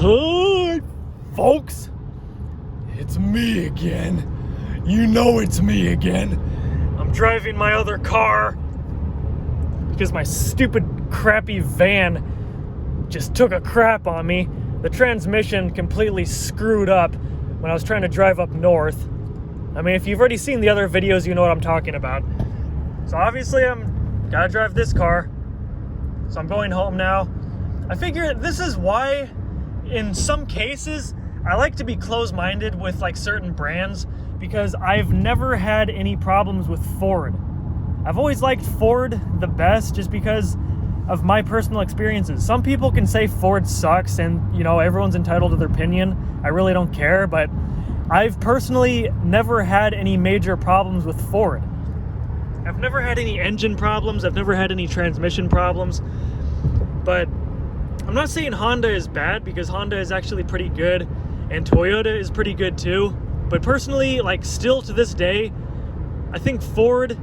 Hi, folks. It's me again. You know it's me again. I'm driving my other car because my stupid, crappy van just took a crap on me. The transmission completely screwed up when I was trying to drive up north. I mean, if you've already seen the other videos, you know what I'm talking about. So obviously I'm gotta drive this car. So I'm going home now. I figure this is why, in some cases, I like to be close-minded with like certain brands, because I've never had any problems with Ford. I've always liked Ford the best just because of my personal experiences. Some people can say Ford sucks and, you know, everyone's entitled to their opinion. I really don't care, but I've personally never had any major problems with Ford. I've never had any engine problems. I've never had any transmission problems. But I'm not saying Honda is bad, because Honda is actually pretty good and Toyota is pretty good too. But personally, like, still to this day, I think Ford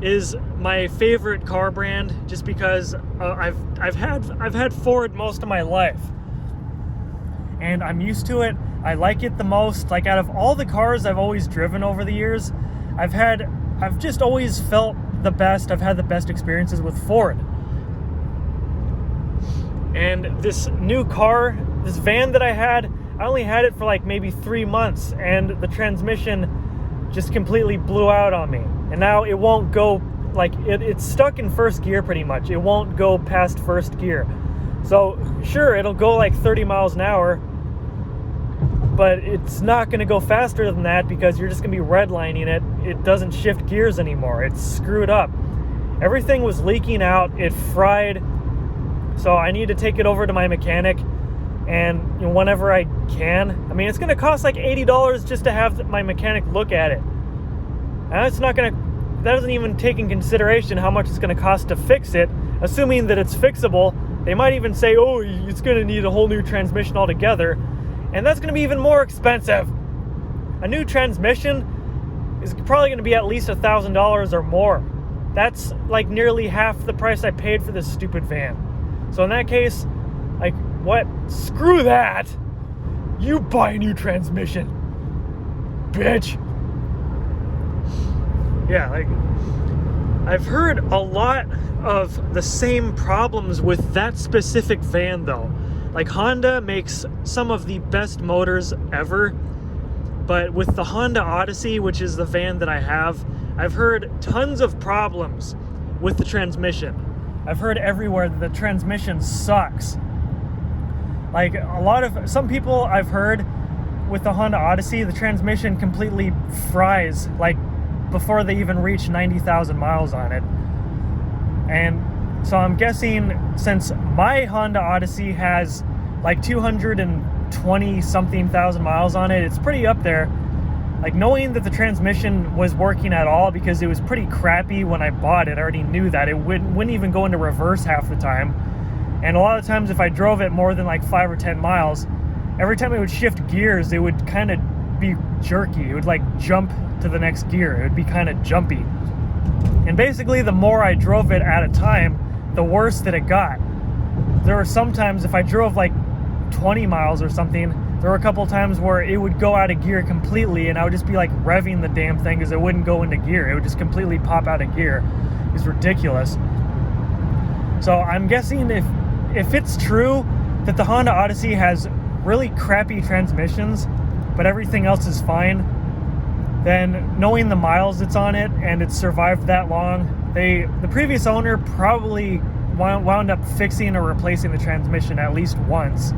is my favorite car brand, just because I've had Ford most of my life, and I'm used to it. I like it the most. Like, out of all the cars I've always driven over the years, I've just always felt the best. I've had the best experiences with Ford. And this new car, this van that I only had it for like maybe 3 months, and the transmission just completely blew out on me. And now it won't go, like, it's stuck in first gear pretty much. It won't go past first gear. So sure, it'll go like 30 miles an hour, but it's not going to go faster than that, because you're just going to be redlining it. It doesn't shift gears anymore. It's screwed up. Everything was leaking out. It fried. So I need to take it over to my mechanic, and you know, whenever I can. I mean, it's going to cost like $80 just to have my mechanic look at it. And that doesn't even take in consideration how much it's going to cost to fix it. Assuming that it's fixable, they might even say, oh, it's going to need a whole new transmission altogether. And that's going to be even more expensive. A new transmission is probably going to be at least $1,000 or more. That's like nearly half the price I paid for this stupid van. So in that case, like, what? Screw that! You buy a new transmission, bitch! Yeah, like, I've heard a lot of the same problems with that specific van, though. Like, Honda makes some of the best motors ever, but with the Honda Odyssey, which is the van that I have, I've heard tons of problems with the transmission. I've heard everywhere that the transmission sucks. Like, some people I've heard with the Honda Odyssey, the transmission completely fries, like, before they even reach 90,000 miles on it. And so I'm guessing, since my Honda Odyssey has like 220 something thousand miles on it, it's pretty up there. Like, knowing that the transmission was working at all, because it was pretty crappy when I bought it. I already knew that. It wouldn't even go into reverse half the time. And a lot of times if I drove it more than like 5 or 10 miles, every time it would shift gears, it would kind of be jerky. It would like jump to the next gear. It would be kind of jumpy. And basically, the more I drove it at a time, the worse that it got. There were some times, if I drove like 20 miles or something, there were a couple times where it would go out of gear completely, and I would just be like revving the damn thing because it wouldn't go into gear. It would just completely pop out of gear. It's ridiculous. So I'm guessing if it's true that the Honda Odyssey has really crappy transmissions, but everything else is fine, then knowing the miles it's on it and it's survived that long, the previous owner probably wound up fixing or replacing the transmission at least once.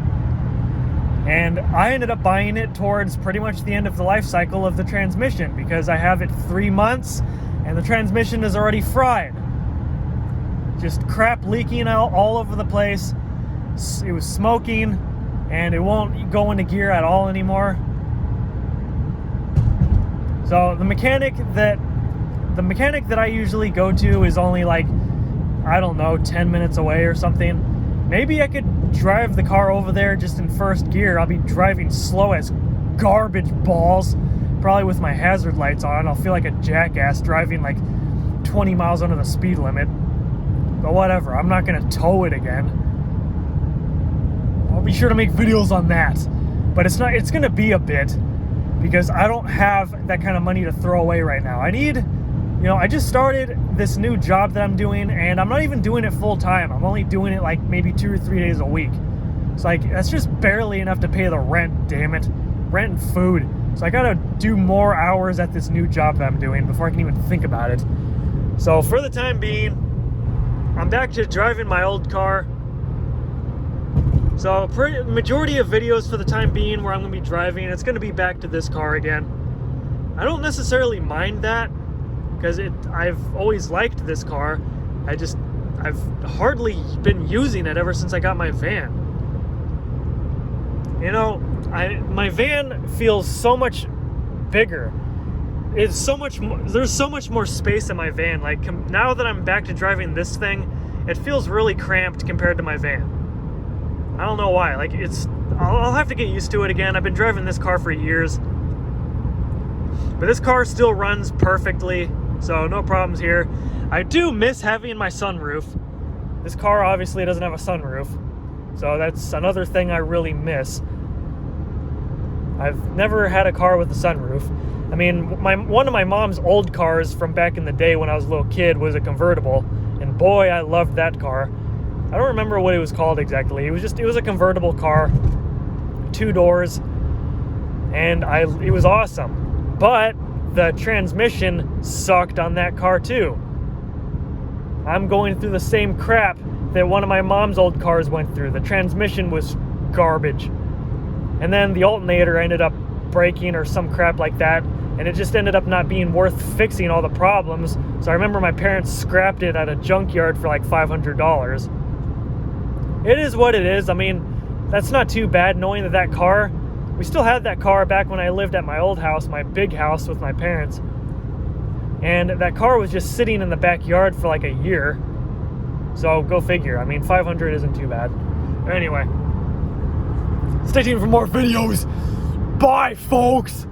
And I ended up buying it towards pretty much the end of the life cycle of the transmission, because I have it 3 months and the transmission is already fried. Just crap leaking out all over the place. It was smoking, and it won't go into gear at all anymore. So the mechanic that I usually go to is only like, I don't know, 10 minutes away or something. Maybe I could drive the car over there just in first gear. I'll be driving slow as garbage balls, probably with my hazard lights on. I'll feel like a jackass driving like 20 miles under the speed limit. But whatever, I'm not gonna tow it again. I'll be sure to make videos on that. But it's gonna be a bit, because I don't have that kind of money to throw away right now. I just started this new job that I'm doing, and I'm not even doing it full time. I'm only doing it like maybe 2 or 3 days a week. It's like, that's just barely enough to pay the rent, damn it. Rent and food. So I gotta do more hours at this new job that I'm doing before I can even think about it. So for the time being, I'm back to driving my old car. So majority of videos for the time being where I'm going to be driving, it's going to be back to this car again. I don't necessarily mind that, because I've always liked this car. I've hardly been using it ever since I got my van. My van feels so much bigger. There's so much more space in my van. Like, now that I'm back to driving this thing, it feels really cramped compared to my van. I don't know why. Like, I'll have to get used to it again. I've been driving this car for years, but this car still runs perfectly, so no problems here. I do miss having my sunroof. This car obviously doesn't have a sunroof, so that's another thing I really miss. I've never had a car with a sunroof. I mean, one of my mom's old cars from back in the day when I was a little kid was a convertible, and boy, I loved that car. I don't remember what it was called exactly. It was a convertible car, 2 doors, and it was awesome. But the transmission sucked on that car too. I'm going through the same crap that one of my mom's old cars went through. The transmission was garbage. And then the alternator ended up breaking or some crap like that, and it just ended up not being worth fixing all the problems. So I remember my parents scrapped it at a junkyard for like $500. It is what it is. I mean, that's not too bad, knowing that car, we still had that car back when I lived at my old house, my big house with my parents. And that car was just sitting in the backyard for like a year. So go figure. I mean, 500 isn't too bad. Anyway, stay tuned for more videos. Bye, folks.